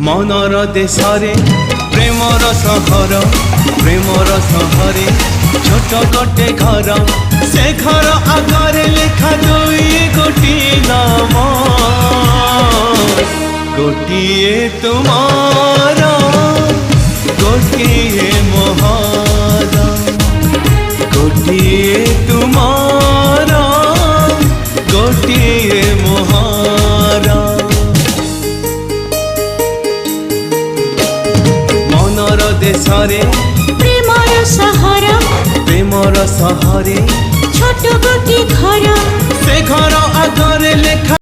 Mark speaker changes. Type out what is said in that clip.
Speaker 1: मनर देशरे Premiere सहर Premiere सहरे छोट गोटे घर से घर आगरे लेखा दुई गोटी नाम गोटिए तुमार गोटिए मोहर गोटिए तुमार